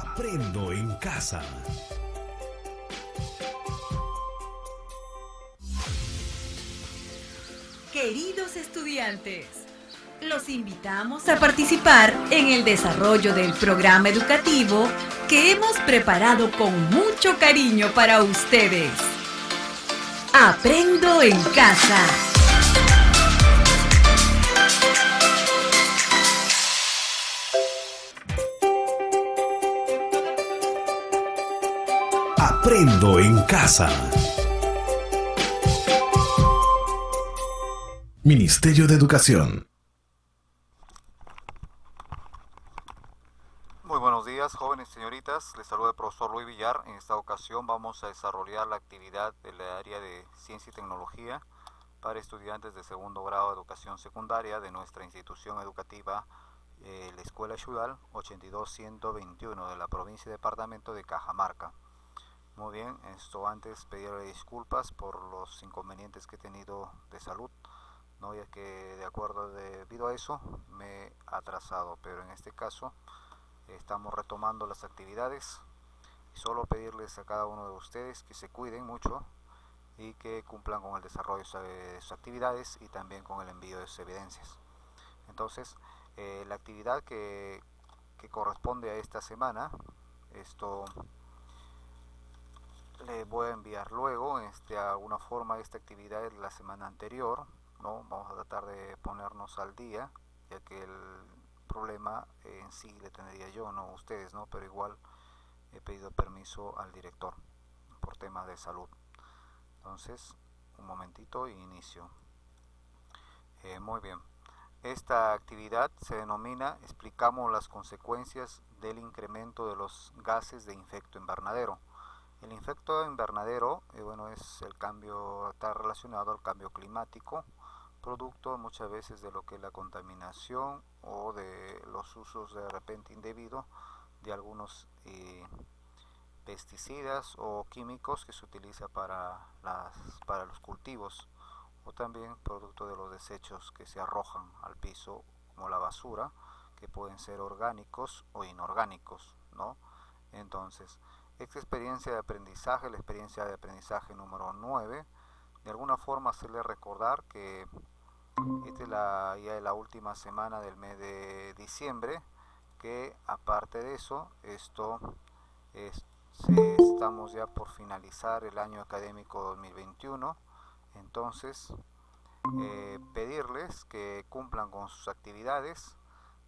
Aprendo en casa. Queridos estudiantes, los invitamos a participar en el desarrollo del programa educativo que hemos preparado con mucho cariño para ustedes. Aprendo en casa. Aprendo en casa. Ministerio de Educación. Muy buenos días, jóvenes y señoritas. Les saluda el profesor Luis Villar. En esta ocasión vamos a desarrollar la actividad del área de Ciencia y Tecnología para estudiantes de segundo grado de educación secundaria de nuestra institución educativa, la Escuela Xudal 82121 de la provincia y departamento de Cajamarca. Muy bien, antes pedirle disculpas por los inconvenientes que he tenido de salud, ¿no? Ya que debido a eso me he atrasado, pero en este caso estamos retomando las actividades y solo pedirles a cada uno de ustedes que se cuiden mucho y que cumplan con el desarrollo de sus actividades y también con el envío de sus evidencias. Entonces, la actividad que corresponde a esta semana, le voy a enviar luego de alguna forma esta actividad de la semana anterior, ¿no? Vamos a tratar de ponernos al día, ya que el problema en sí le tendría yo, no ustedes, ¿no? Pero igual he pedido permiso al director por temas de salud. Entonces, un momentito y inicio. Muy bien. Esta actividad se denomina Explicamos las consecuencias del incremento de los gases de efecto invernadero. El efecto invernadero, es el cambio, está relacionado al cambio climático, producto muchas veces de lo que es la contaminación o de los usos de repente indebido de algunos pesticidas o químicos que se utiliza para los cultivos, o también producto de los desechos que se arrojan al piso, como la basura, que pueden ser orgánicos o inorgánicos, ¿no? Entonces, esta experiencia de aprendizaje, la experiencia de aprendizaje número 9, de alguna forma hacerle recordar que esta es ya es la última semana del mes de diciembre, que aparte de eso, estamos ya por finalizar el año académico 2021, entonces pedirles que cumplan con sus actividades,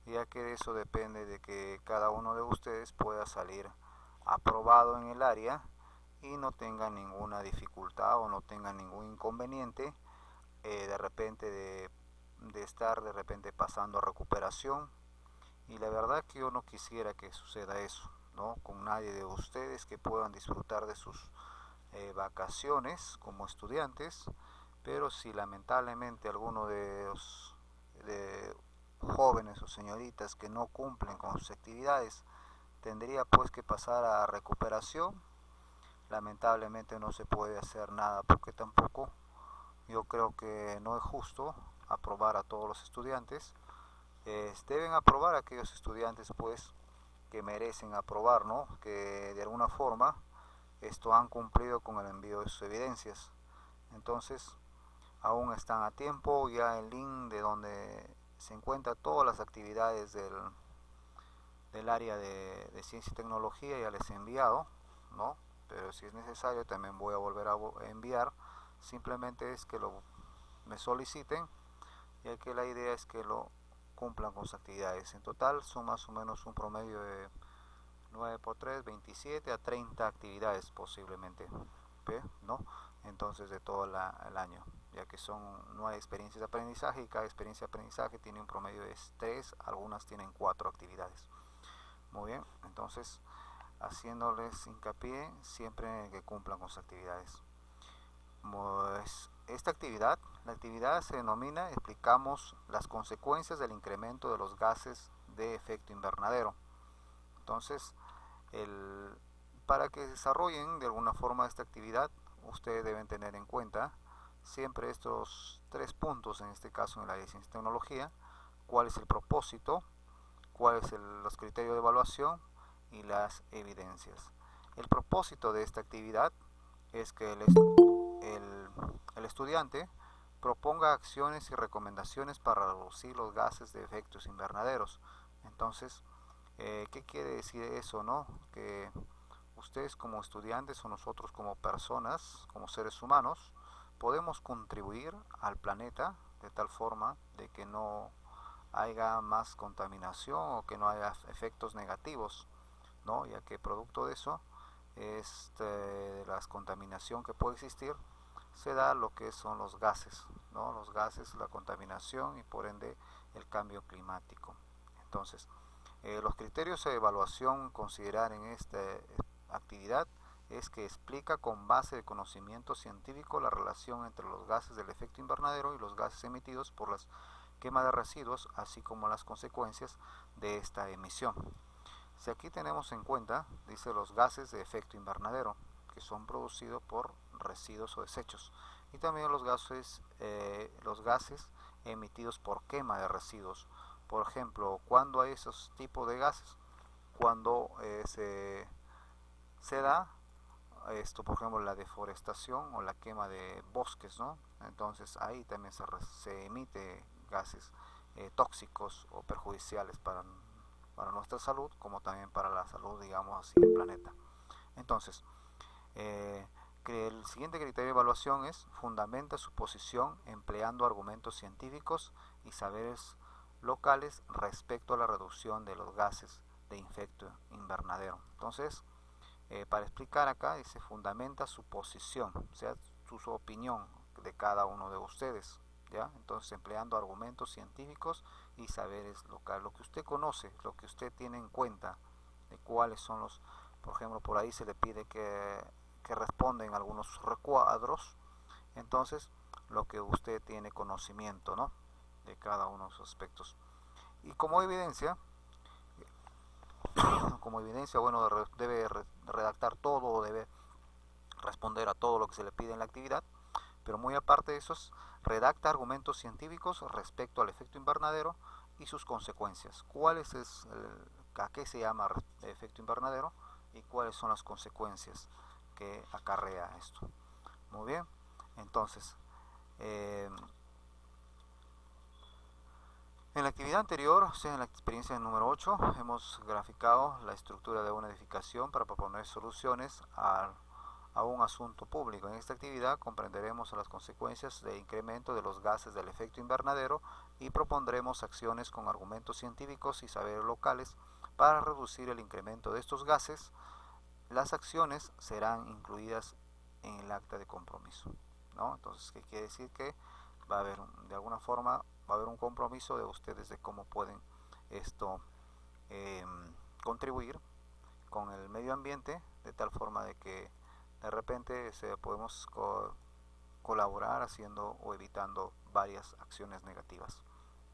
ya que de eso depende de que cada uno de ustedes pueda salir aprobado en el área y no tenga ninguna dificultad o no tenga ningún inconveniente de repente de estar de repente pasando a recuperación. Y la verdad que yo no quisiera que suceda eso, ¿no? Con nadie de ustedes, que puedan disfrutar de sus vacaciones como estudiantes, pero si lamentablemente alguno de los jóvenes o señoritas que no cumplen con sus actividades tendría pues que pasar a recuperación, lamentablemente no se puede hacer nada, porque tampoco yo creo que no es justo aprobar a todos los estudiantes. Deben aprobar a aquellos estudiantes pues que merecen aprobar, ¿no? Que de alguna forma han cumplido con el envío de sus evidencias. Entonces aún están a tiempo. Ya el link de donde se encuentran todas las actividades del área de ciencia y tecnología ya les he enviado, ¿no? Pero si es necesario también voy a volver a enviar. Simplemente es que me soliciten, ya que la idea es que lo cumplan con sus actividades. En total son más o menos un promedio de 9 por 3, 27 a 30 actividades posiblemente, ¿no? Entonces de todo el año, ya que son 9 experiencias de aprendizaje y cada experiencia de aprendizaje tiene un promedio de 3, algunas tienen 4 actividades. Muy bien, entonces haciéndoles hincapié siempre que cumplan con sus actividades. Esta actividad, la actividad se denomina Explicamos las consecuencias del incremento de los gases de efecto invernadero. Entonces, para que desarrollen de alguna forma esta actividad, ustedes deben tener en cuenta siempre estos 3 puntos, en este caso en la ciencia y tecnología: cuál es el propósito, cuáles son los criterios de evaluación y las evidencias. El propósito de esta actividad es que el estudiante proponga acciones y recomendaciones para reducir los gases de efectos invernaderos. Entonces, ¿qué quiere decir eso, no? Que ustedes como estudiantes o nosotros como personas, como seres humanos, podemos contribuir al planeta de tal forma de que no haya más contaminación o que no haya efectos negativos, ¿no? Ya que producto de eso, de la contaminación que puede existir, se da lo que son los gases, ¿no? Los gases, la contaminación y por ende el cambio climático. Entonces, los criterios de evaluación considerar en esta actividad es que explica con base de conocimiento científico la relación entre los gases del efecto invernadero y los gases emitidos por las quema de residuos, así como las consecuencias de esta emisión. Si aquí tenemos en cuenta, dice los gases de efecto invernadero, que son producidos por residuos o desechos, y también los gases emitidos por quema de residuos. Por ejemplo, ¿cuándo hay esos tipos de gases? Cuando se da esto, por ejemplo, la deforestación o la quema de bosques, ¿no? Entonces ahí también se emite gases tóxicos o perjudiciales para nuestra salud, como también para la salud, digamos así, del planeta. Entonces, que el siguiente criterio de evaluación es fundamenta su posición empleando argumentos científicos y saberes locales respecto a la reducción de los gases de efecto invernadero. Entonces, para explicar acá, dice fundamenta su posición, o sea, su opinión de cada uno de ustedes, ¿ya? Entonces, empleando argumentos científicos y saberes locales, lo que usted conoce, lo que usted tiene en cuenta, de cuáles son los, por ejemplo, por ahí se le pide que responden algunos recuadros, entonces, lo que usted tiene conocimiento, ¿no? De cada uno de esos aspectos. Y como evidencia, bueno, debe redactar todo o debe responder a todo lo que se le pide en la actividad, pero muy aparte de eso, redacta argumentos científicos respecto al efecto invernadero y sus consecuencias. ¿A qué se llama efecto invernadero y cuáles son las consecuencias que acarrea esto? Muy bien, entonces, en la actividad anterior, o sea, en la experiencia número 8, hemos graficado la estructura de una edificación para proponer soluciones a un asunto público. En esta actividad comprenderemos las consecuencias de incremento de los gases del efecto invernadero y propondremos acciones con argumentos científicos y saberes locales para reducir el incremento de estos gases. Las acciones serán incluidas en el acta de compromiso, ¿no? Entonces, ¿qué quiere decir? Que va a haber, de alguna forma, va a haber un compromiso de ustedes de cómo pueden contribuir con el medio ambiente, de tal forma de que de repente podemos colaborar haciendo o evitando varias acciones negativas,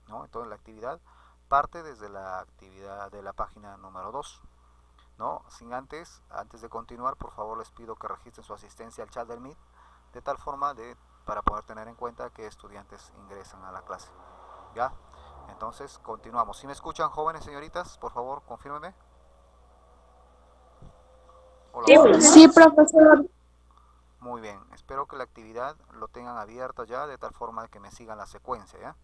¿no? Entonces la actividad parte desde la actividad de la página número 2, ¿no? Sin antes de continuar, por favor les pido que registren su asistencia al chat del Meet, de tal forma para poder tener en cuenta que estudiantes ingresan a la clase, ¿ya? Entonces continuamos. Si me escuchan, jóvenes señoritas, por favor confírmenme. Hola. Sí, profesor. Muy bien, espero que la actividad lo tengan abierta ya, de tal forma de que me sigan la secuencia, ¿ya?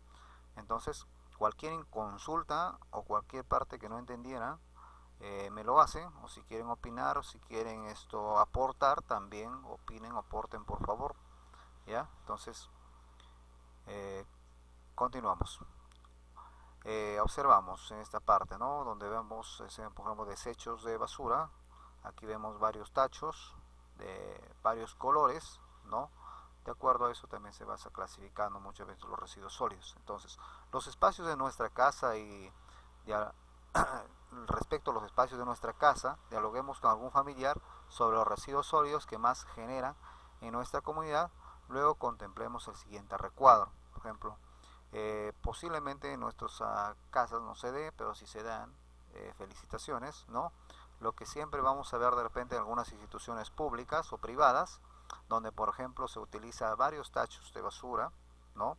Entonces, cualquier consulta o cualquier parte que no entendiera, me lo hacen, o si quieren opinar, o si quieren aportar, también opinen, aporten por favor, ¿ya? Entonces, continuamos. Observamos en esta parte, ¿no? Donde vemos, por ejemplo, desechos de basura. Aquí vemos varios tachos de varios colores, ¿no? De acuerdo a eso también se va clasificando muchas veces los residuos sólidos. Entonces, los espacios de nuestra casa respecto a los espacios de nuestra casa, dialoguemos con algún familiar sobre los residuos sólidos que más generan en nuestra comunidad. Luego contemplemos el siguiente recuadro. Por ejemplo, posiblemente en nuestras casas no se dé, pero si se dan, felicitaciones, ¿no? Lo que siempre vamos a ver de repente en algunas instituciones públicas o privadas, donde por ejemplo se utiliza varios tachos de basura, ¿no?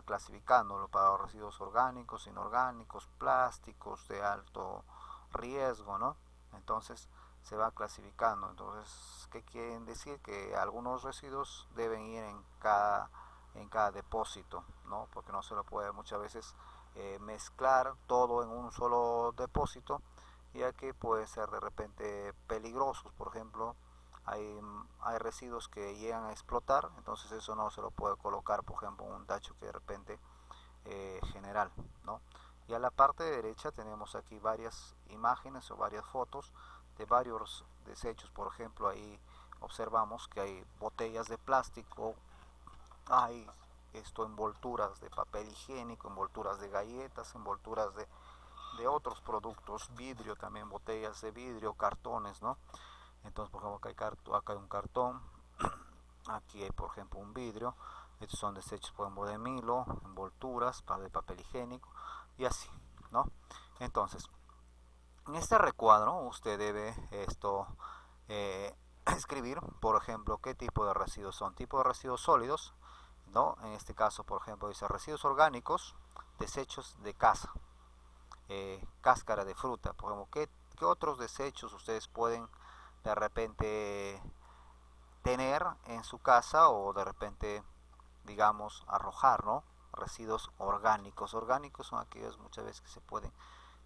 Clasificándolo para los residuos orgánicos, inorgánicos, plásticos de alto riesgo, ¿no? Entonces se va clasificando. Entonces, ¿qué quieren decir? Que algunos residuos deben ir en cada depósito, ¿no? Porque no se lo puede muchas veces mezclar todo en un solo depósito, ya que puede ser de repente peligrosos. Por ejemplo, hay residuos que llegan a explotar, entonces eso no se lo puede colocar, por ejemplo, en un tacho que de repente general, ¿no? Y a la parte derecha tenemos aquí varias imágenes o varias fotos de varios desechos. Por ejemplo, ahí observamos que hay botellas de plástico, hay envolturas de papel higiénico, envolturas de galletas, envolturas de otros productos, vidrio también, botellas de vidrio, cartones, ¿no? Entonces, por ejemplo, acá hay un cartón, aquí hay, por ejemplo, un vidrio. Estos son desechos, por ejemplo, de Milo, envolturas, de papel higiénico y así, ¿no? Entonces, en este recuadro usted debe escribir, por ejemplo, qué tipo de residuos son. Tipo de residuos sólidos, ¿no? En este caso, por ejemplo, dice residuos orgánicos, desechos de casa, cáscara de fruta. Por ejemplo, ¿qué otros desechos ustedes pueden de repente tener en su casa o de repente, digamos, arrojar, ¿no? Residuos orgánicos. Orgánicos son aquellos muchas veces que se pueden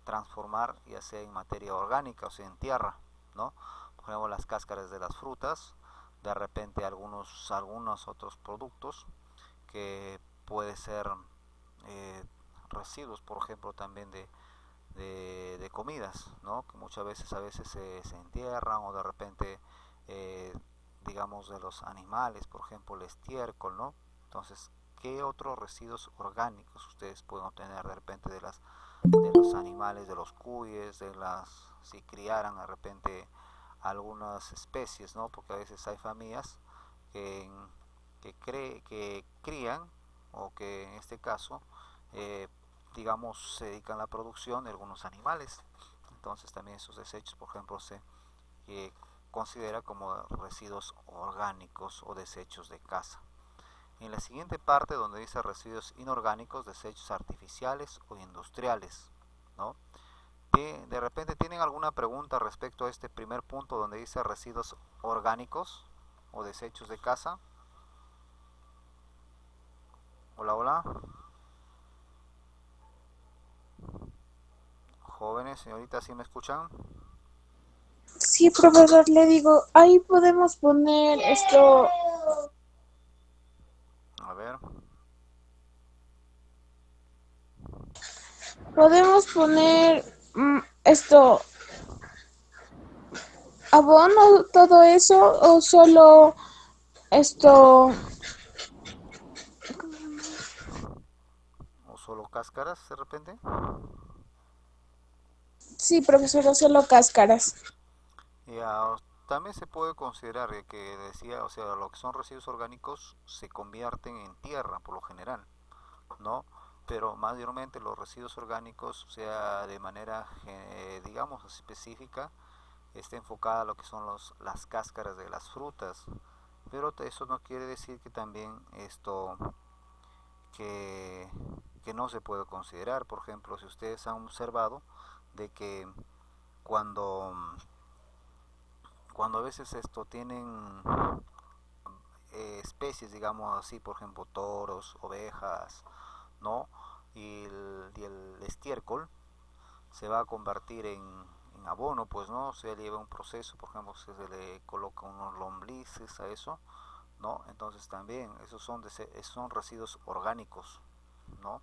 transformar ya sea en materia orgánica o sea en tierra, ¿no? Por ejemplo, las cáscaras de las frutas, de repente algunos otros productos que puede ser residuos, por ejemplo, también de comidas, ¿no? Que muchas veces se entierran o de repente eh, digamos de los animales, por ejemplo el estiércol, ¿no? Entonces, ¿qué otros residuos orgánicos ustedes pueden obtener de repente de los animales, de los cuyes, si criaran de repente algunas especies, ¿no? Porque a veces hay familias que, que crían o que en este caso eh, digamos se dedican a la producción de algunos animales. Entonces también esos desechos, por ejemplo, se considera como residuos orgánicos o desechos de casa. En la siguiente parte donde dice residuos inorgánicos, desechos artificiales o industriales, ¿no? De repente tienen alguna pregunta respecto a este primer punto donde dice residuos orgánicos o desechos de casa. Hola, hola. Jóvenes, señoritas, ¿sí me escuchan? Sí, profesor, le digo, ahí podemos poner esto, A ver. podemos poner esto, abono, todo eso, o solo esto, ¿O solo cáscaras de repente? sí, profesor, o solo cáscaras. Ya, también se puede considerar que decía, o sea, lo que son residuos orgánicos se convierten en tierra por lo general, ¿no? Pero mayormente los residuos orgánicos, o sea, de manera, digamos, específica, está enfocada a lo que son las cáscaras de las frutas. Pero eso no quiere decir que también que, que no se puede considerar. Por ejemplo, si ustedes han observado de que cuando, cuando a veces tienen especies, digamos así, por ejemplo, toros, ovejas, ¿no? Y el estiércol se va a convertir en abono, pues, ¿no? Se lleva un proceso, por ejemplo, se le coloca unos lombrices a eso, ¿no? Entonces también esos son residuos orgánicos, ¿no?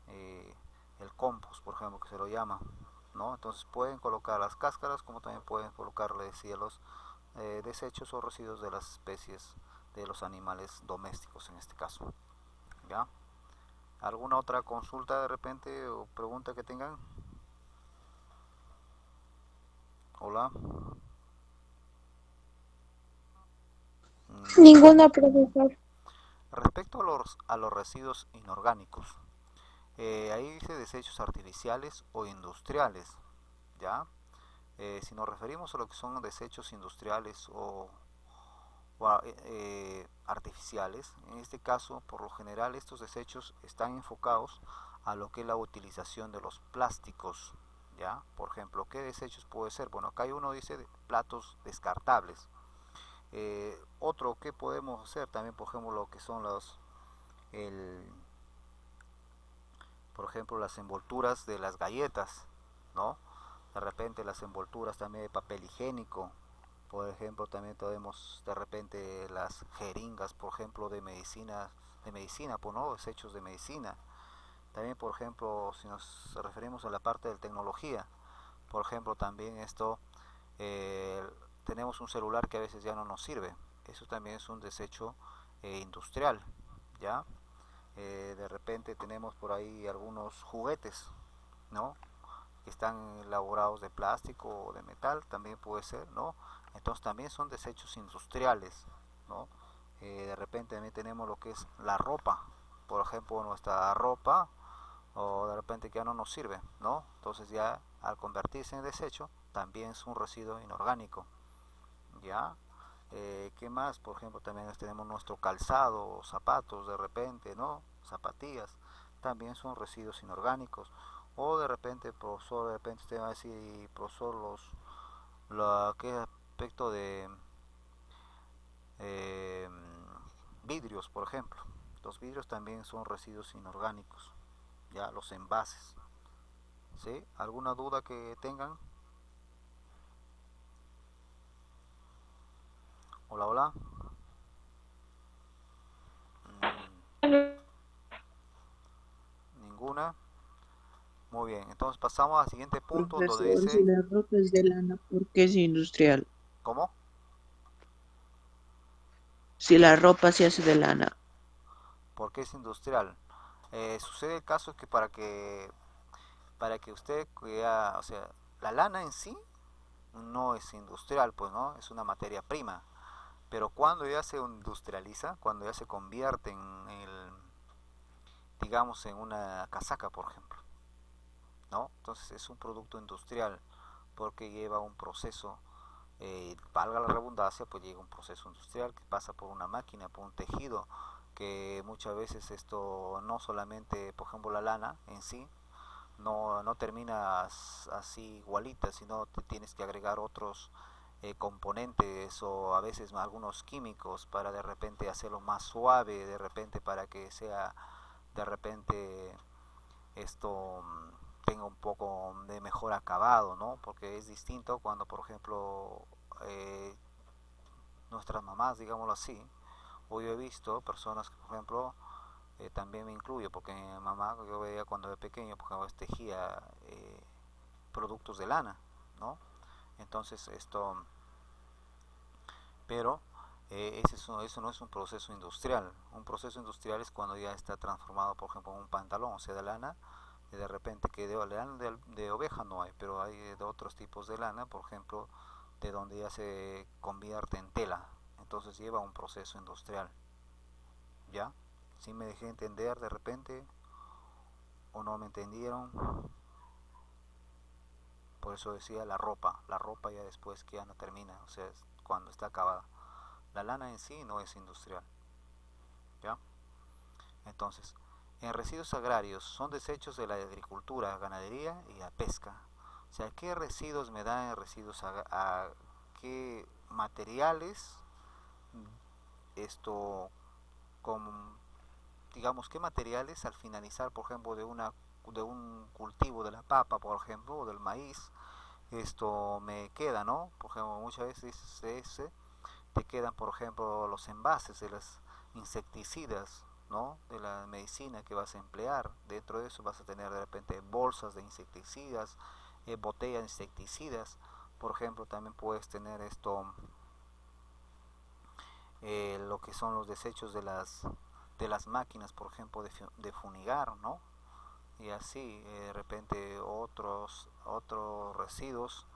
Eh, el compost, por ejemplo, que se lo llama, ¿no? Entonces pueden colocar las cáscaras, como también pueden colocarle, decía, los desechos o residuos de las especies de los animales domésticos en este caso, ¿ya? ¿Alguna otra consulta de repente o pregunta que tengan? Hola. Ya. Ninguna, profesor. Respecto a los residuos inorgánicos, ahí dice desechos artificiales o industriales, ¿ya? Si nos referimos a lo que son desechos industriales o artificiales, en este caso, por lo general, estos desechos están enfocados a lo que es la utilización de los plásticos, ¿ya? Por ejemplo, ¿qué desechos puede ser? Bueno, acá hay uno dice platos descartables. Otro que podemos hacer también, por ejemplo, lo que son el, por ejemplo, las envolturas de las galletas, ¿no? De repente las envolturas también de papel higiénico. Por ejemplo, también tenemos de repente las jeringas, por ejemplo, de medicina, pues no, desechos de medicina. También, por ejemplo, si nos referimos a la parte de tecnología, por ejemplo, también eh, tenemos un celular que a veces ya no nos sirve. Eso también es un desecho industrial, ¿ya? De repente tenemos por ahí algunos juguetes, ¿no? Que están elaborados de plástico o de metal, también puede ser, ¿no? Entonces también son desechos industriales, ¿no? De repente también tenemos lo que es la ropa, por ejemplo, nuestra ropa, o de repente que ya no nos sirve, ¿no? Entonces ya al convertirse en desecho, también es un residuo inorgánico, ¿ya? ¿Qué más? Por ejemplo, también tenemos nuestro calzado, zapatos de repente, ¿no? Zapatillas, también son residuos inorgánicos. O de repente, profesor, de repente usted va a decir, profesor, ¿qué aspecto de eh, vidrios, por ejemplo? Los vidrios también son residuos inorgánicos, ya los envases. ¿Sí? ¿Alguna duda que tengan? Hola, hola. Ninguna. Muy bien, entonces pasamos al siguiente punto donde Profesor, si dice, la ropa es de lana, ¿por qué es industrial? ¿cómo? Si la ropa se hace de lana. ¿Por qué es industrial? Sucede el caso que para que usted, o sea, la lana en sí no es industrial, pues no, es una materia prima. Pero cuando ya se industrializa, cuando ya se convierte digamos, en una casaca, por ejemplo, ¿no? Entonces es un producto industrial porque lleva un proceso, valga la redundancia, pues llega un proceso industrial que pasa por una máquina, por un tejido, que muchas veces esto no solamente, por ejemplo, la lana en sí, no termina así igualita, sino te tienes que agregar otros componentes o a veces algunos químicos para de repente hacerlo más suave, de repente para que sea de repente esto tenga un poco de mejor acabado, ¿no? Porque es distinto cuando, por ejemplo, nuestras mamás, digámoslo así, o yo he visto personas que, por ejemplo, también me incluyo, porque mi mamá, yo veía cuando era pequeño, porque a veces tejía productos de lana, ¿no? Entonces pero eso no es un proceso industrial. Un proceso industrial es cuando ya está transformado, por ejemplo, en un pantalón, o sea, de lana, y de repente que lana de oveja no hay, pero hay de otros tipos de lana, por ejemplo, de donde ya se convierte en tela. Entonces lleva un proceso industrial, ¿ya? ¿Sí me dejé entender de repente o no me entendieron? Por eso decía la ropa ya después que ya no termina, o sea, es cuando está acabada. La lana en sí no es industrial, ¿ya? Entonces, en residuos agrarios son desechos de la agricultura, ganadería y la pesca. O sea, ¿qué residuos me dan en residuos qué materiales esto con digamos qué materiales al finalizar, por ejemplo, de un cultivo de la papa, por ejemplo, o del maíz, esto me queda, ¿no? Por ejemplo, muchas veces te quedan, por ejemplo, los envases de las insecticidas, ¿no? De la medicina que vas a emplear. Dentro de eso vas a tener de repente bolsas de insecticidas, botellas de insecticidas. Por ejemplo, también puedes tener lo que son los desechos de las máquinas, por ejemplo, de funigar, ¿no? Y así, de repente otros residuos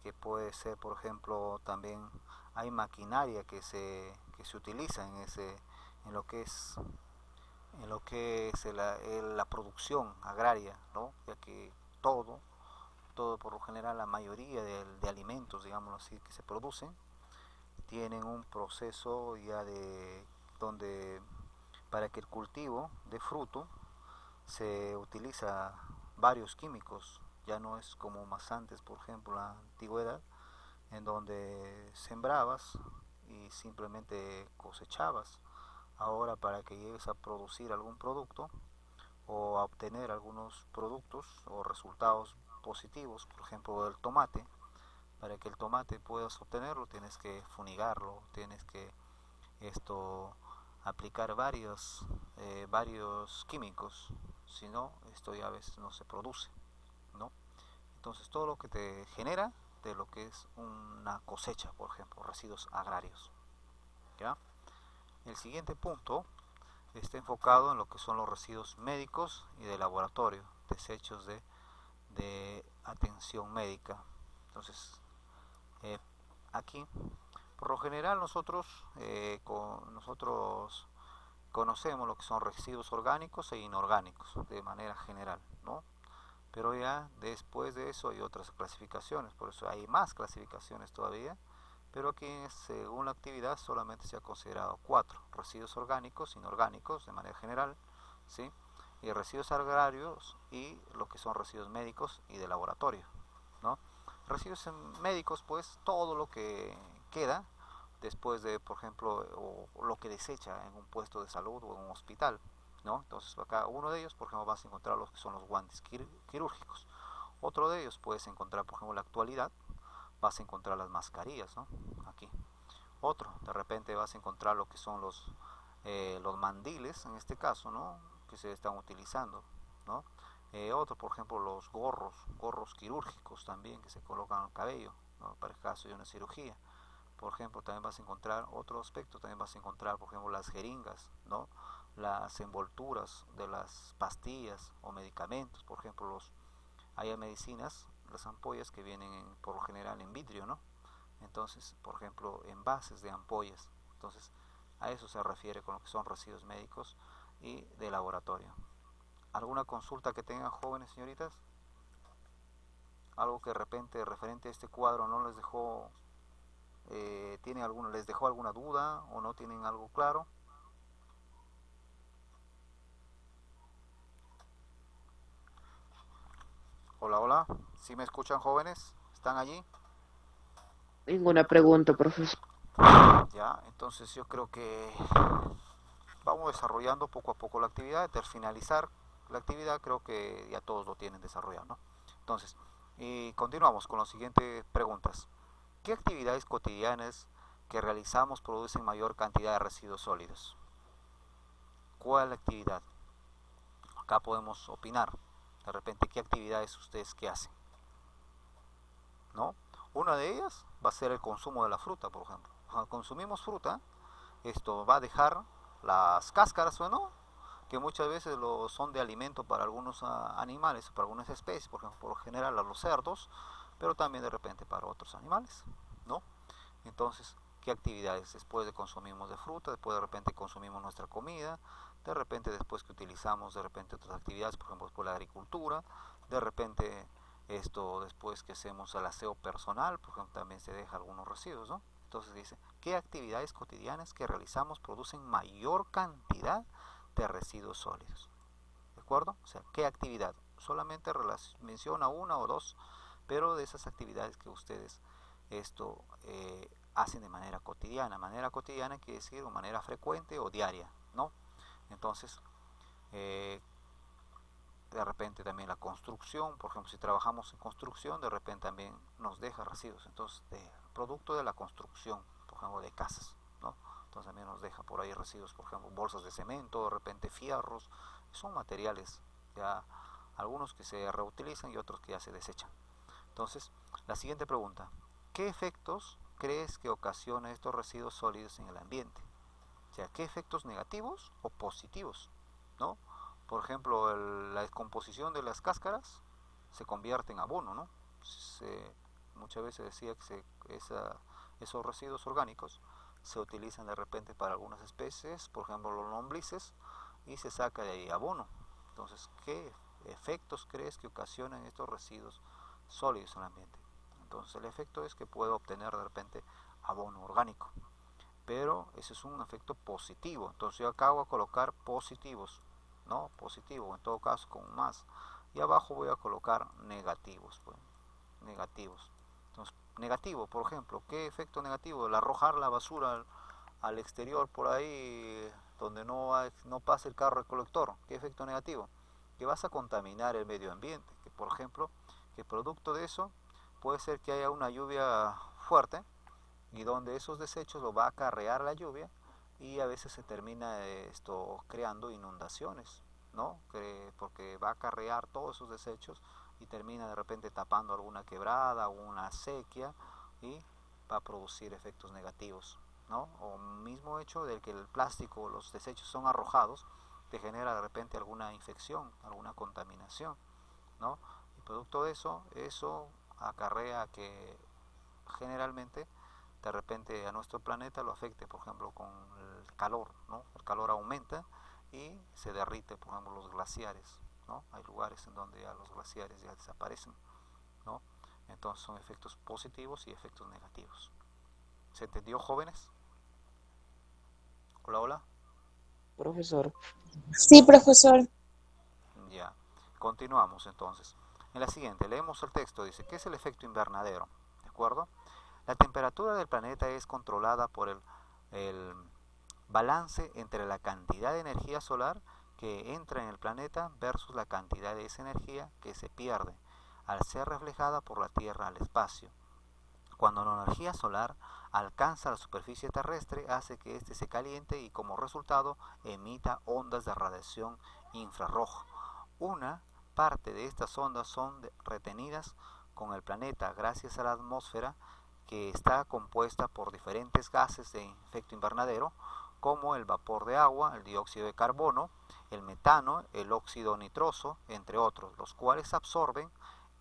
que puede ser, por ejemplo, también hay maquinaria que se utiliza en lo que es la producción agraria, ¿no? Ya que todo por lo general, la mayoría de alimentos, digámoslo así, que se producen tienen un proceso ya de donde para que el cultivo de fruto se utiliza varios químicos, Ya no es como más antes, por ejemplo, la antigüedad, en donde sembrabas y simplemente cosechabas. Ahora, para que llegues a producir algún producto o a obtener algunos productos o resultados positivos, por ejemplo el tomate, para que el tomate puedas obtenerlo tienes que funigarlo, tienes que esto aplicar varios químicos, si no esto ya a veces no se produce, ¿no? Entonces todo lo que te genera de lo que es una cosecha, por ejemplo, residuos agrarios, ¿ya? El siguiente punto está enfocado en lo que son los residuos médicos y de laboratorio, desechos de atención médica. Entonces, aquí, por lo general nosotros conocemos lo que son residuos orgánicos e inorgánicos de manera general, ¿no? Pero ya después de eso hay otras clasificaciones, por eso hay más clasificaciones todavía, pero aquí según la actividad solamente se ha considerado 4: residuos orgánicos, inorgánicos de manera general, ¿sí? Y residuos agrarios y lo que son residuos médicos y de laboratorio, ¿no? Residuos médicos, pues todo lo que queda después de, por ejemplo, o lo que desecha en un puesto de salud o en un hospital, ¿no? Entonces acá uno de ellos, por ejemplo, vas a encontrar los que son los guantes quirúrgicos. Otro de ellos puedes encontrar, por ejemplo, en la actualidad, vas a encontrar las mascarillas, ¿no? Aquí. Otro, de repente vas a encontrar lo que son los mandiles, en este caso, ¿no? Que se están utilizando, ¿no? Otro, por ejemplo, los gorros quirúrgicos también que se colocan al cabello, ¿no? Para el caso de una cirugía. Por ejemplo, también vas a encontrar otro aspecto, también vas a encontrar, por ejemplo, las jeringas, ¿no? Las envolturas de las pastillas o medicamentos, por ejemplo, hay medicinas, las ampollas que vienen por lo general en vidrio, ¿no? Entonces, por ejemplo, envases de ampollas. Entonces, a eso se refiere con lo que son residuos médicos y de laboratorio. ¿Alguna consulta que tengan, jóvenes señoritas? Algo que de repente referente a este cuadro no les dejó, les dejó alguna duda o no tienen algo claro. Hola, hola, ¿sí me escuchan, jóvenes? ¿Están allí? Ninguna pregunta, profesor. Ya, entonces yo creo que vamos desarrollando poco a poco la actividad. Al finalizar la actividad creo que ya todos lo tienen desarrollado, ¿no? Entonces, y continuamos con las siguientes preguntas. ¿Qué actividades cotidianas que realizamos producen mayor cantidad de residuos sólidos? ¿Cuál actividad? Acá podemos opinar. De repente, ¿qué actividades ustedes que hacen? ¿No? Una de ellas va a ser el consumo de la fruta, por ejemplo. Cuando consumimos fruta, esto va a dejar las cáscaras, ¿o no? Que muchas veces son de alimento para algunos animales, para algunas especies, por ejemplo, por lo general a los cerdos, pero también de repente para otros animales, ¿no? Entonces, ¿qué actividades? Después de consumimos de fruta, después de repente consumimos nuestra comida, de repente después que utilizamos de repente otras actividades, por ejemplo, por la agricultura, de repente después que hacemos el aseo personal, por ejemplo, también se deja algunos residuos, ¿no? Entonces dice, ¿qué actividades cotidianas que realizamos producen mayor cantidad de residuos sólidos? ¿De acuerdo? O sea, ¿qué actividad? Solamente menciona una o dos, pero de esas actividades que ustedes hacen de manera cotidiana. Manera cotidiana quiere decir de manera frecuente o diaria, ¿no? Entonces, de repente también la construcción, por ejemplo, si trabajamos en construcción, de repente también nos deja residuos, entonces, producto de la construcción, por ejemplo, de casas, ¿no? Entonces también nos deja por ahí residuos, por ejemplo, bolsas de cemento, de repente fierros, son materiales, ya algunos que se reutilizan y otros que ya se desechan. Entonces, la siguiente pregunta, ¿qué efectos crees que ocasiona estos residuos sólidos en el ambiente? O sea, ¿qué efectos negativos o positivos? ¿No? Por ejemplo, la descomposición de las cáscaras se convierte en abono, ¿no? Muchas veces decía que esos residuos orgánicos se utilizan de repente para algunas especies, por ejemplo los lombrices, y se saca de ahí abono. Entonces, ¿qué efectos crees que ocasionan estos residuos sólidos en el ambiente? Entonces, el efecto es que puedo obtener de repente abono orgánico, pero ese es un efecto positivo. Entonces yo acabo de colocar positivos, ¿no? Positivo, en todo caso con más y abajo voy a colocar negativos, pues, negativos. Entonces, negativo, por ejemplo, ¿qué efecto negativo? El arrojar la basura al exterior por ahí donde no pasa el carro recolector. ¿Qué efecto negativo? Que vas a contaminar el medio ambiente, que por ejemplo, que producto de eso puede ser que haya una lluvia fuerte y donde esos desechos lo va a acarrear la lluvia y a veces se termina esto creando inundaciones, ¿no? Porque va a acarrear todos esos desechos y termina de repente tapando alguna quebrada o una sequía y va a producir efectos negativos, ¿no? O mismo hecho de que el plástico o los desechos son arrojados, te genera de repente alguna infección, alguna contaminación, ¿no? Y producto de eso acarrea que generalmente de repente a nuestro planeta lo afecte, por ejemplo, con el calor, ¿no? El calor aumenta y se derrite, por ejemplo, los glaciares, ¿no? Hay lugares en donde ya los glaciares ya desaparecen, ¿no? Entonces son efectos positivos y efectos negativos. ¿Se entendió, jóvenes? Hola, hola. Profesor, Sí, profesor. Ya. Continuamos entonces. En la siguiente, leemos el texto. Dice, ¿qué es el efecto invernadero? ¿De acuerdo? La temperatura del planeta es controlada por el balance entre la cantidad de energía solar que entra en el planeta versus la cantidad de esa energía que se pierde al ser reflejada por la Tierra al espacio. Cuando la energía solar alcanza la superficie terrestre, hace que éste se caliente y como resultado emita ondas de radiación infrarroja. Una parte de estas ondas son retenidas con el planeta gracias a la atmósfera, que está compuesta por diferentes gases de efecto invernadero, como el vapor de agua, el dióxido de carbono, el metano, el óxido nitroso, entre otros, los cuales absorben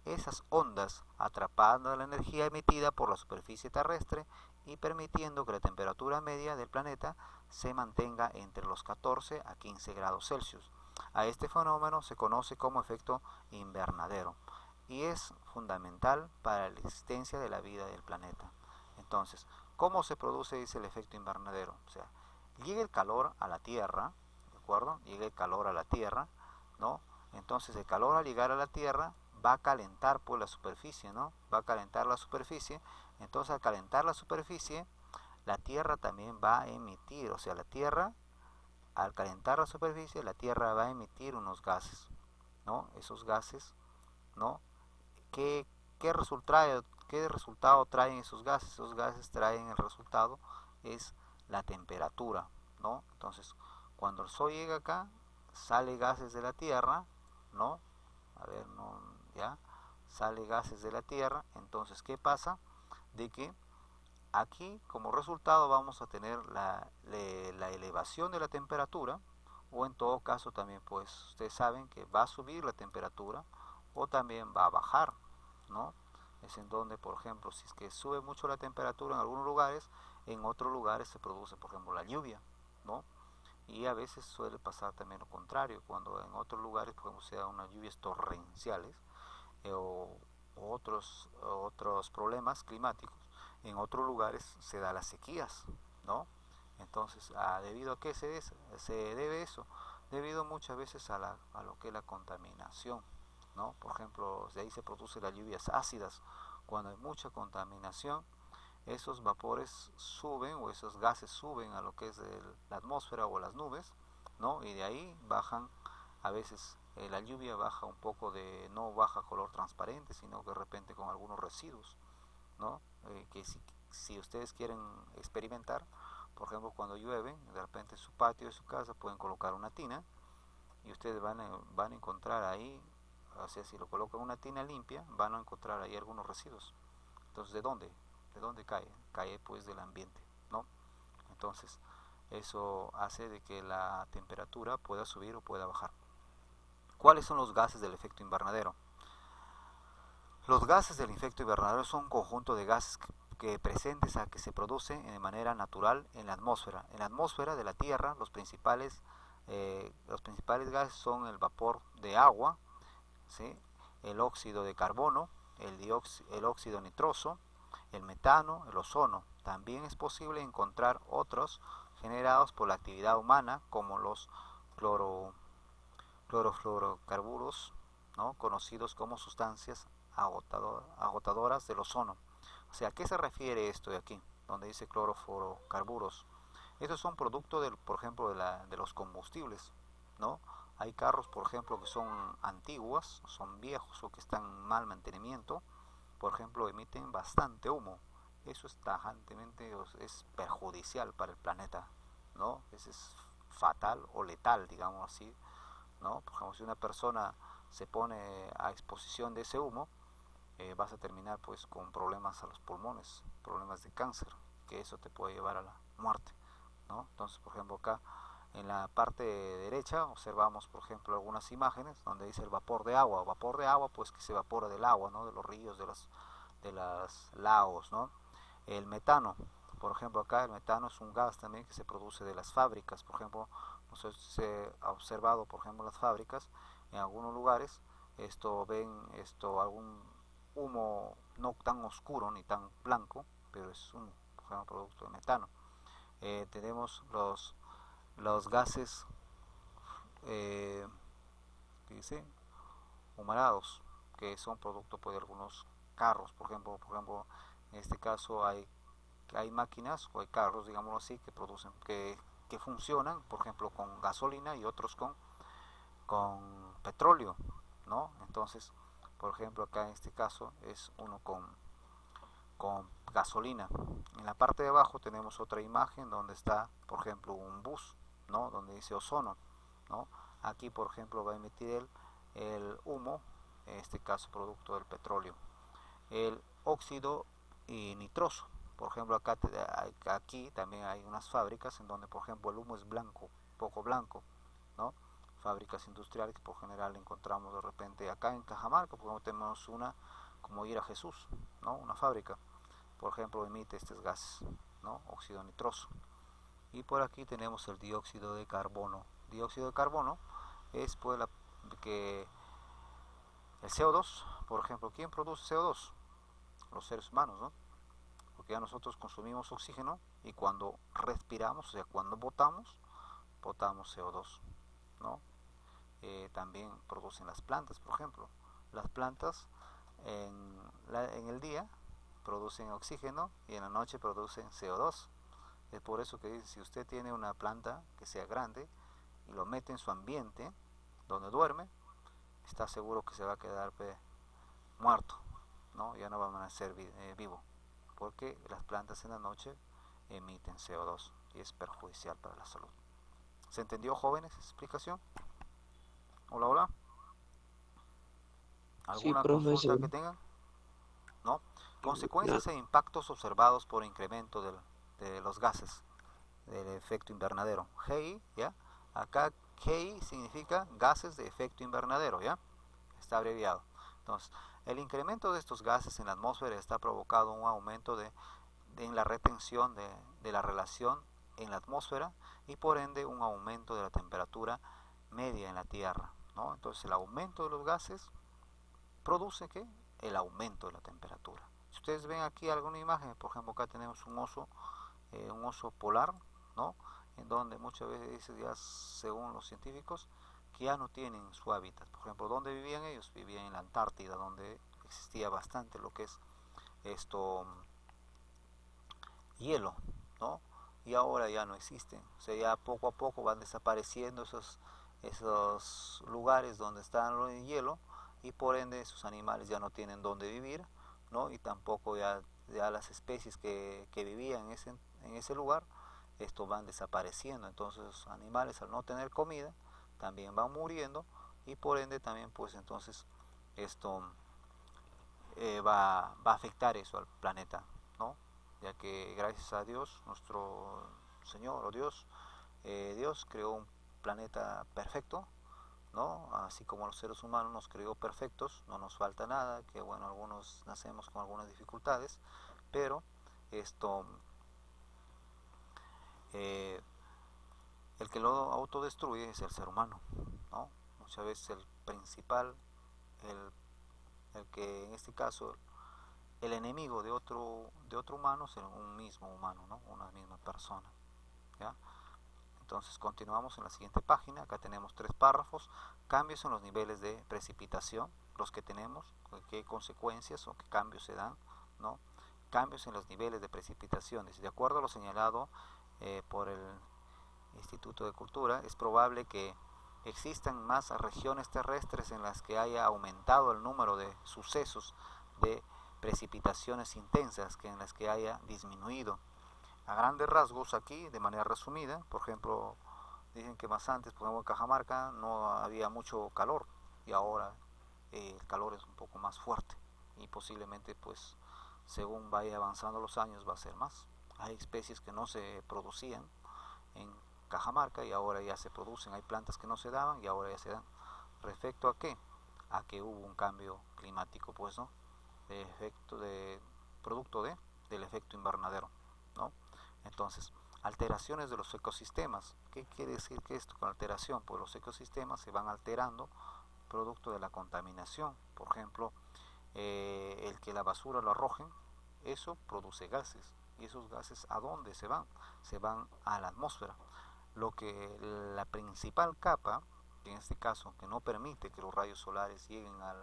esas ondas, atrapando la energía emitida por la superficie terrestre y permitiendo que la temperatura media del planeta se mantenga entre los 14 a 15 grados Celsius. A este fenómeno se conoce como efecto invernadero y es fundamental para la existencia de la vida del planeta. Entonces, ¿cómo se produce el efecto invernadero? O sea, llega el calor a la Tierra, ¿de acuerdo? Llega el calor a la Tierra, ¿no? Entonces el calor al llegar a la Tierra va a calentar pues la superficie, ¿no? Va a calentar la superficie. Entonces al calentar la superficie, la Tierra también va a emitir, o sea, la Tierra, al calentar la superficie, la Tierra va a emitir unos gases, ¿no? Esos gases, ¿no? ¿Qué resultado traen esos gases? Esos gases traen el resultado, es la temperatura, ¿no? Entonces, cuando el Sol llega acá, sale gases de la Tierra, ¿no? A ver, no, ya, sale gases de la Tierra. Entonces, ¿qué pasa? De que aquí, como resultado, vamos a tener la elevación de la temperatura, o en todo caso también, pues, ustedes saben que va a subir la temperatura, o también va a bajar, ¿no? Es en donde, por ejemplo, si es que sube mucho la temperatura en algunos lugares, en otros lugares se produce, por ejemplo, la lluvia, ¿no? Y a veces suele pasar también lo contrario, cuando en otros lugares, por ejemplo, se dan unas lluvias torrenciales o otros problemas climáticos, en otros lugares se da las sequías, ¿no? Entonces, ¿debido a qué se debe eso? Debido muchas veces a lo que es la contaminación, ¿no? Por ejemplo, de ahí se producen las lluvias ácidas. Cuando hay mucha contaminación, esos vapores suben o esos gases suben a lo que es la atmósfera o las nubes, ¿no? Y de ahí bajan, a veces la lluvia baja un poco no baja color transparente, sino que de repente con algunos residuos, ¿no? Que si ustedes quieren experimentar, por ejemplo, cuando llueve, de repente en su patio de su casa pueden colocar una tina y ustedes van a encontrar ahí, o sea, si lo colocan en una tina limpia, van a encontrar ahí algunos residuos. Entonces, ¿de dónde? ¿De dónde cae? Cae pues del ambiente, ¿no? Entonces, eso hace de que la temperatura pueda subir o pueda bajar. ¿Cuáles son los gases del efecto invernadero? Los gases del efecto invernadero son un conjunto de gases que presentes a que se producen de manera natural en la atmósfera. En la atmósfera de la Tierra, los principales gases son el vapor de agua, ¿sí? El óxido de carbono, el óxido nitroso, el metano, el ozono. También es posible encontrar otros generados por la actividad humana, como los clorofluorocarburos, ¿no? Conocidos como sustancias agotadoras del ozono. O sea, ¿a qué se refiere esto de aquí? Donde dice clorofluorocarburos. Estos son productos, por ejemplo, de los combustibles, ¿no? Hay carros, por ejemplo, que son antiguos, son viejos o que están en mal mantenimiento, por ejemplo, emiten bastante humo. Eso es tajantemente, es perjudicial para el planeta, ¿no? Eso es fatal o letal, digamos así, ¿no? Por ejemplo, si una persona se pone a exposición de ese humo, vas a terminar pues con problemas a los pulmones, problemas de cáncer, que eso te puede llevar a la muerte, ¿no? Entonces, por ejemplo, acá en la parte derecha observamos, por ejemplo, algunas imágenes donde dice el vapor de agua pues que se evapora del agua, ¿no? De los ríos, de las lagos, ¿no? El metano, por ejemplo, acá el metano es un gas también que se produce de las fábricas. Por ejemplo, se ha observado, por ejemplo, las fábricas en algunos lugares, algún humo no tan oscuro ni tan blanco, pero es un, por ejemplo, producto de metano. Tenemos los gases que dice humarados, que son producto pues, de algunos carros. Por ejemplo, en este caso hay máquinas o hay carros, digámoslo así, que producen, que funcionan, por ejemplo, con gasolina y otros con petróleo, ¿no? Entonces, por ejemplo, acá en este caso es uno con gasolina. En la parte de abajo tenemos otra imagen donde está, por ejemplo, un bus, ¿no? Donde dice ozono, ¿no? Aquí, por ejemplo, va a emitir el humo, en este caso producto del petróleo. El óxido y nitroso. Por ejemplo, aquí también hay unas fábricas en donde, por ejemplo, el humo es blanco, poco blanco, ¿no? Fábricas industriales que por general encontramos de repente acá en Cajamarca, por ejemplo, tenemos una como Ir a Jesús, ¿no? Una fábrica, por ejemplo, emite estos gases, ¿no? Óxido nitroso. Y por aquí tenemos el dióxido de carbono. Dióxido de carbono es pues que el CO2, por ejemplo, ¿quién produce CO2? Los seres humanos, ¿no? Porque ya nosotros consumimos oxígeno y cuando respiramos, o sea, cuando botamos CO2, ¿no? También producen las plantas, por ejemplo. Las plantas en el día producen oxígeno y en la noche producen CO2. Es por eso que dice, si usted tiene una planta que sea grande y lo mete en su ambiente donde duerme, está seguro que se va a quedar muerto, ¿no? Ya no va a amanecer vivo, porque las plantas en la noche emiten CO2 y es perjudicial para la salud. ¿Se entendió, jóvenes, esa explicación? Hola, hola. Sí, ¿Alguna consulta profesor. que tengan? ¿No? Consecuencias e impactos observados por incremento de los gases del efecto invernadero. GI, ¿ya? Acá GI significa gases de efecto invernadero, ¿ya? Está abreviado. Entonces, el incremento de estos gases en la atmósfera está provocado un aumento en la retención de la relación en la atmósfera y por ende un aumento de la temperatura media en la Tierra, ¿no? Entonces, el aumento de los gases produce ¿qué? El aumento de la temperatura. Si ustedes ven aquí alguna imagen, por ejemplo, acá tenemos un oso polar, ¿no? En donde muchas veces ya según los científicos que ya no tienen su hábitat. Por ejemplo, ¿dónde vivían ellos? Vivían en la Antártida, donde existía bastante lo que es hielo, ¿no? Y ahora ya no existen. O sea, ya poco a poco van desapareciendo esos lugares donde están el hielo y por ende sus animales ya no tienen dónde vivir, ¿no? Y tampoco ya las especies que vivían en ese lugar van desapareciendo. Entonces los animales al no tener comida también van muriendo y por ende también pues entonces esto va a afectar eso al planeta, ¿no? Ya que gracias a Dios, nuestro Señor o Dios creó un planeta perfecto, ¿no? Así como los seres humanos nos creó perfectos, no nos falta nada, que bueno, algunos nacemos con algunas dificultades, pero eh, el que lo autodestruye es el ser humano, ¿no? Muchas veces el principal, el que en este caso el enemigo de otro humano es un mismo humano, ¿no? Una misma persona, ¿ya? Entonces continuamos en la siguiente página. Acá tenemos 3 párrafos. Cambios en los niveles de precipitación, los que tenemos, qué consecuencias o qué cambios se dan, ¿no? Cambios en los niveles de precipitaciones. De acuerdo a lo señalado por el Instituto de Cultura, es probable que existan más regiones terrestres en las que haya aumentado el número de sucesos de precipitaciones intensas que en las que haya disminuido. A grandes rasgos aquí, de manera resumida, por ejemplo, dicen que más antes, por ejemplo en Cajamarca, no había mucho calor y ahora el calor es un poco más fuerte y posiblemente pues según vaya avanzando los años va a ser más. Hay especies que no se producían en Cajamarca y ahora ya se producen, hay plantas que no se daban y ahora ya se dan. ¿Respecto a qué? A que hubo un cambio climático, pues, ¿no? Producto del efecto invernadero, ¿no? Entonces, alteraciones de los ecosistemas. ¿Qué quiere decir que esto con alteración? Pues los ecosistemas se van alterando producto de la contaminación. Por ejemplo, el que la basura lo arrojen, eso produce gases. ¿Y esos gases a dónde se van? Se van a la atmósfera. Lo que la principal capa, en este caso, que no permite que los rayos solares lleguen a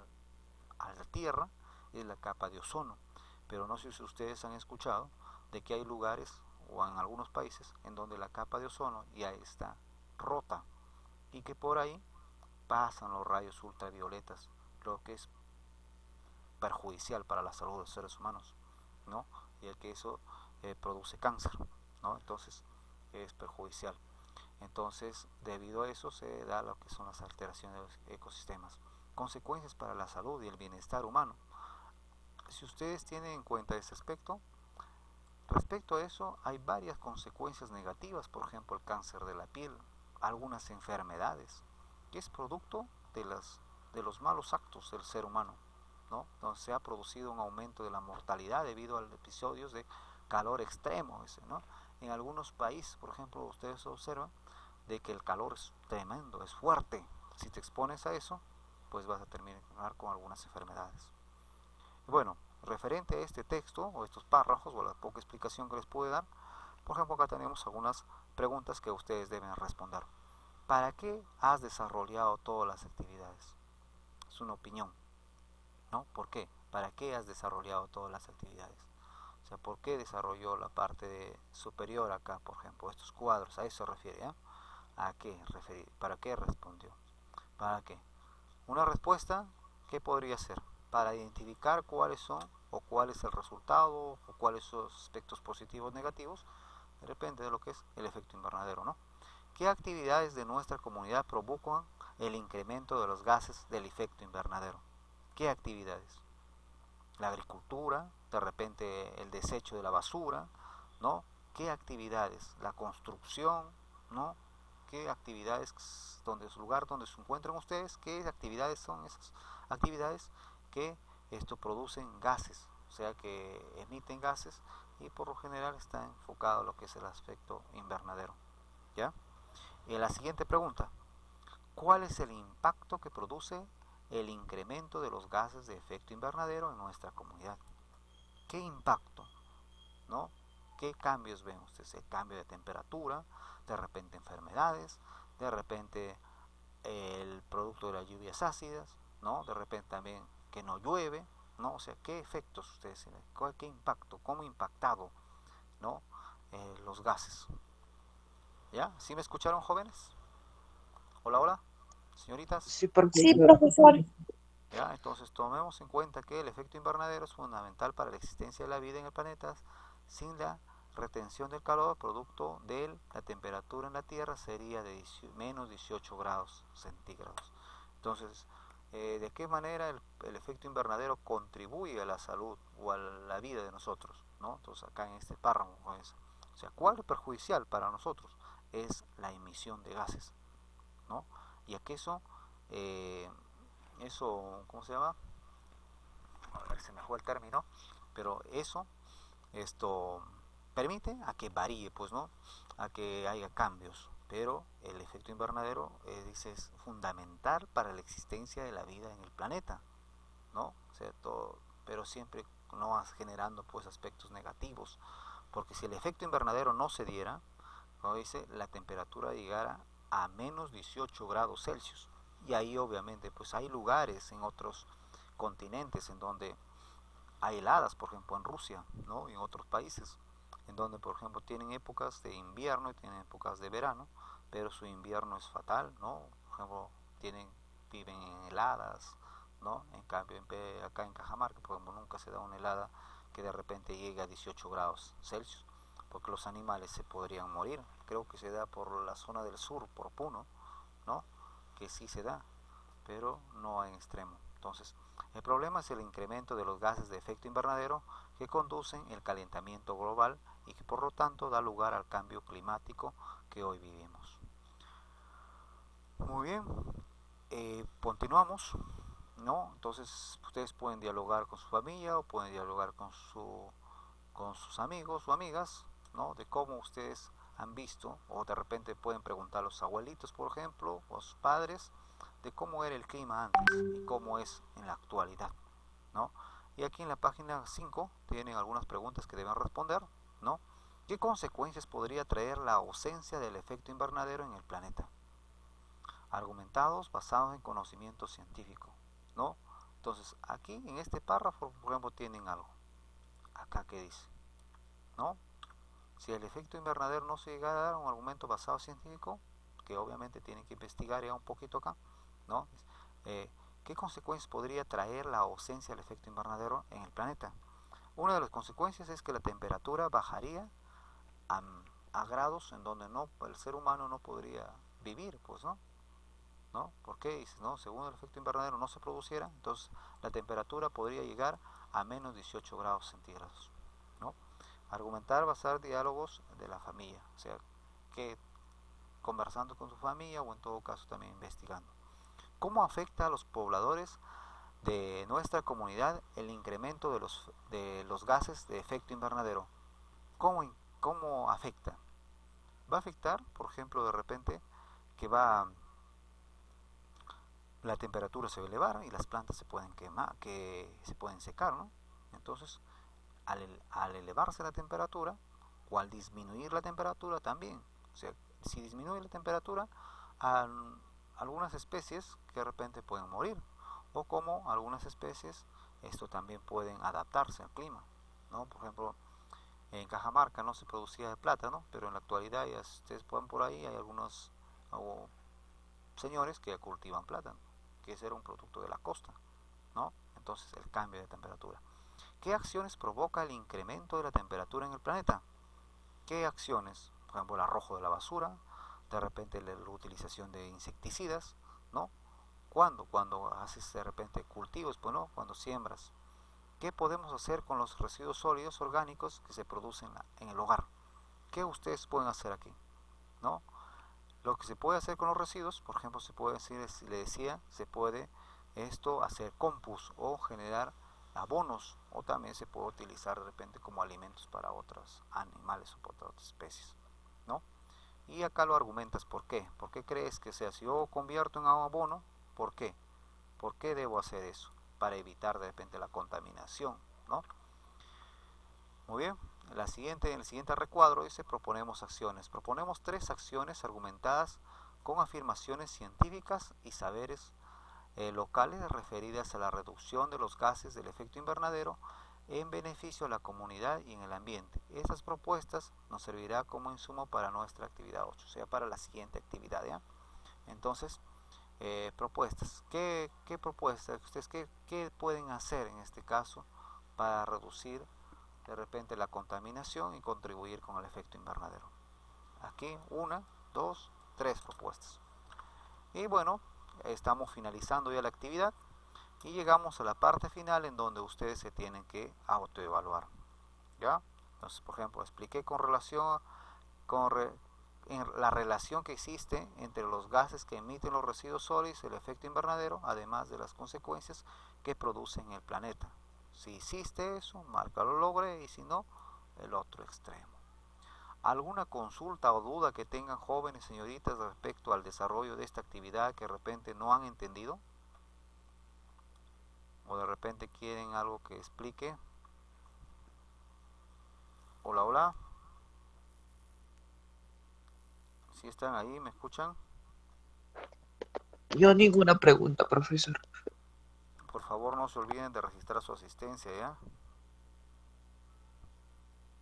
la Tierra, es la capa de ozono. Pero no sé si ustedes han escuchado de que hay lugares o en algunos países en donde la capa de ozono ya está rota y que por ahí pasan los rayos ultravioletas, lo que es perjudicial para la salud de los seres humanos, ¿no? Y el que eso produce cáncer, ¿no? Entonces es perjudicial. Entonces, debido a eso se da lo que son las alteraciones de los ecosistemas. Consecuencias para la salud y el bienestar humano. Si ustedes tienen en cuenta ese aspecto, respecto a eso hay varias consecuencias negativas, por ejemplo el cáncer de la piel, algunas enfermedades, que es producto de los malos actos del ser humano, ¿no? Donde se ha producido un aumento de la mortalidad debido a episodios de calor extremo, ¿no? En algunos países, por ejemplo, ustedes observan de que el calor es tremendo, es fuerte. Si te expones a eso, pues vas a terminar con algunas enfermedades. Bueno, referente a este texto o estos párrafos o la poca explicación que les pude dar, por ejemplo acá tenemos algunas preguntas que ustedes deben responder. ¿Para qué has desarrollado todas las actividades? Es una opinión, ¿no? ¿Por qué? ¿Para qué has desarrollado todas las actividades? O sea, ¿por qué desarrolló la parte superior acá, por ejemplo, estos cuadros? A eso se refiere, ¿eh? ¿A qué referir? ¿Para qué respondió? ¿Para qué? Una respuesta, ¿qué podría ser? Para identificar cuáles son o cuál es el resultado o cuáles son los aspectos positivos o negativos, depende de lo que es el efecto invernadero, ¿no? ¿Qué actividades de nuestra comunidad provocan el incremento de los gases del efecto invernadero? ¿Qué actividades? La agricultura, de repente el desecho de la basura, ¿no? ¿Qué actividades? La construcción, ¿no? ¿Qué actividades donde es el lugar donde se encuentran ustedes? ¿Qué actividades son esas actividades que esto producen gases? O sea, que emiten gases y por lo general está enfocado a lo que es el aspecto invernadero, ¿ya? Y la siguiente pregunta, ¿cuál es el impacto que produce el incremento de los gases de efecto invernadero en nuestra comunidad? ¿Qué impacto? ¿No? ¿Qué cambios ven ustedes? El cambio de temperatura, de repente enfermedades, de repente el producto de las lluvias ácidas, ¿no? De repente también que no llueve, ¿no? O sea, ¿qué efectos ustedes tienen? ¿Qué impacto? ¿Cómo ha impactado, ¿no? Los gases? ¿Ya? ¿Sí me escucharon, jóvenes? Hola, hola, señoritas. Sí, porque Sí, profesor. ¿Ya? Entonces tomemos en cuenta que el efecto invernadero es fundamental para la existencia de la vida en el planeta. Sin la retención del calor, producto de la temperatura en la Tierra sería de menos 18 grados centígrados. Entonces, ¿de qué manera el efecto invernadero contribuye a la salud o a la vida de nosotros, ¿no? Entonces acá en este párrafo, o sea, ¿cuál es perjudicial para nosotros? Es la emisión de gases, ¿no? Y aquí eso, ¿cómo se llama? A ver, se me fue el término, pero esto permite a que varíe, pues, ¿no? A que haya cambios, pero el efecto invernadero, dice, es fundamental para la existencia de la vida en el planeta, ¿no? O sea, pero siempre no generando, pues, aspectos negativos, porque si el efecto invernadero no se diera, cuando dice la temperatura llegara a menos 18 grados Celsius. Y ahí obviamente pues hay lugares en otros continentes en donde hay heladas, por ejemplo en Rusia, ¿no? Y en otros países, en donde por ejemplo tienen épocas de invierno y tienen épocas de verano, pero su invierno es fatal, ¿no? Por ejemplo, viven en heladas, ¿no? En cambio, acá en Cajamarca, por ejemplo, nunca se da una helada que de repente llegue a 18 grados Celsius, porque los animales se podrían morir. Creo que se da por la zona del sur, por Puno, ¿no? Que sí se da, pero no en extremo. Entonces, el problema es el incremento de los gases de efecto invernadero que conducen el calentamiento global y que por lo tanto da lugar al cambio climático que hoy vivimos. Muy bien, continuamos, ¿no? Entonces ustedes pueden dialogar con su familia o pueden dialogar con sus amigos o amigas, ¿no? De cómo ustedes han visto, o de repente pueden preguntar a los abuelitos, por ejemplo, o a sus padres, de cómo era el clima antes y cómo es en la actualidad, ¿no? Y aquí en la página 5 tienen algunas preguntas que deben responder, ¿no? ¿Qué consecuencias podría traer la ausencia del efecto invernadero en el planeta? Argumentados basados en conocimiento científico, ¿no? Entonces, aquí en este párrafo, por ejemplo, tienen algo. Acá que dice, ¿no? Si el efecto invernadero no se llega a dar, un argumento basado científico, que obviamente tienen que investigar ya un poquito acá, ¿no? ¿Qué consecuencias podría traer la ausencia del efecto invernadero en el planeta? Una de las consecuencias es que la temperatura bajaría a grados en donde el ser humano no podría vivir, pues, ¿no? ¿No? ¿Por qué? Dice, ¿no? Según el efecto invernadero no se produciera, entonces la temperatura podría llegar a menos 18 grados centígrados, ¿no? Argumentar, basar diálogos de la familia, o sea, que conversando con su familia o en todo caso también investigando. ¿Cómo afecta a los pobladores de nuestra comunidad el incremento de los gases de efecto invernadero? ¿Cómo afecta? Va a afectar, por ejemplo, de repente que la temperatura se va a elevar y las plantas se pueden quemar, que se pueden secar, ¿no? Entonces, al elevarse la temperatura o al disminuir la temperatura también, o sea, si disminuye la temperatura, algunas especies que de repente pueden morir, o como algunas especies esto también pueden adaptarse al clima, ¿no? Por ejemplo, en Cajamarca no se producía de plátano, pero en la actualidad ya ustedes pueden por ahí, hay algunos señores que cultivan plátano, que ese era un producto de la costa, ¿no? Entonces el cambio de temperatura. ¿Qué acciones provoca el incremento de la temperatura en el planeta? ¿Qué acciones? Por ejemplo, el arrojo de la basura, de repente la utilización de insecticidas, ¿no? Cuando haces de repente cultivos, pues no, cuando siembras. ¿Qué podemos hacer con los residuos sólidos orgánicos que se producen en el hogar? ¿Qué ustedes pueden hacer aquí? ¿No? Lo que se puede hacer con los residuos, por ejemplo, se puede decir, le decía, se puede hacer compost o generar abonos, o también se puede utilizar de repente como alimentos para otros animales o para otras especies, ¿no? Y acá lo argumentas, ¿por qué? ¿Por qué crees que sea? Si yo convierto en abono, ¿por qué? ¿Por qué debo hacer eso? Para evitar de repente la contaminación, ¿no? Muy bien, en el siguiente recuadro dice proponemos acciones. Proponemos 3 acciones argumentadas con afirmaciones científicas y saberes locales referidas a la reducción de los gases del efecto invernadero en beneficio a la comunidad y en el ambiente. Estas propuestas nos servirá como insumo para nuestra actividad 8, o sea, para la siguiente actividad, ¿ya? Entonces, propuestas. ¿Qué propuestas? ¿Ustedes qué pueden hacer en este caso para reducir de repente la contaminación y contribuir con el efecto invernadero? Aquí 1, 2, 3 propuestas. Y bueno, estamos finalizando ya la actividad y llegamos a la parte final en donde ustedes se tienen que autoevaluar, ¿ya? Entonces, por ejemplo, expliqué en la relación que existe entre los gases que emiten los residuos sólidos y el efecto invernadero, además de las consecuencias que producen en el planeta. Si existe eso, marca lo logré, y si no, el otro extremo. ¿Alguna consulta o duda que tengan jóvenes señoritas respecto al desarrollo de esta actividad que de repente no han entendido? ¿O de repente quieren algo que explique? Hola, hola. ¿Sí están ahí? ¿Me escuchan? Yo ninguna pregunta, profesor. Por favor, no se olviden de registrar su asistencia, ¿ya?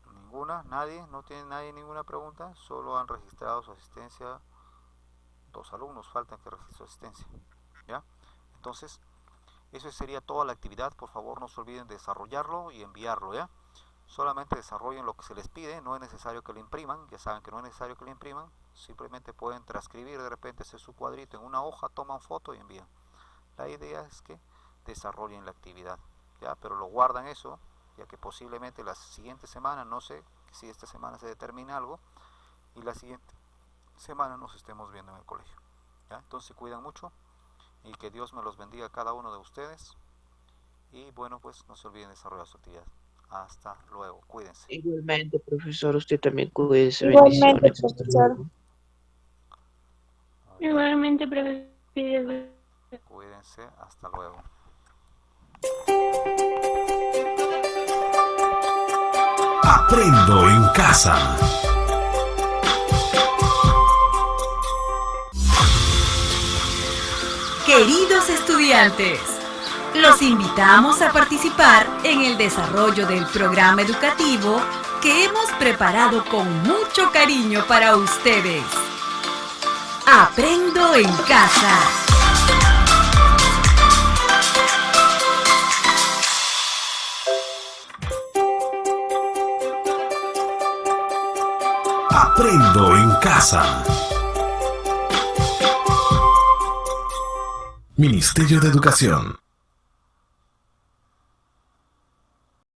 ¿Ninguna? ¿Nadie? ¿No tiene nadie ninguna pregunta? Solo han registrado su asistencia 2 alumnos, faltan que registren su asistencia, ¿ya? Entonces, eso sería toda la actividad. Por favor, no se olviden de desarrollarlo y enviarlo, ¿ya? Solamente desarrollen lo que se les pide, no es necesario que lo impriman, ya saben que no es necesario que lo impriman, simplemente pueden transcribir de repente ese su cuadrito en una hoja, toman foto y envían. La idea es que desarrollen la actividad, ¿ya? Pero lo guardan eso, ya que posiblemente la siguiente semana, no sé si esta semana se determina algo, y la siguiente semana nos estemos viendo en el colegio, ¿ya? Entonces se cuidan mucho y que Dios me los bendiga a cada uno de ustedes, y bueno, pues no se olviden de desarrollar su actividad. Hasta luego, cuídense. Igualmente, profesor, usted también cuídese. Igualmente, Bendiciones. Hasta profesor. luego. Igualmente, profesor. Cuídense, hasta luego. Aprendo en casa. Queridos estudiantes, los invitamos a participar en el desarrollo del programa educativo que hemos preparado con mucho cariño para ustedes. Aprendo en casa. Aprendo en casa. Ministerio de Educación.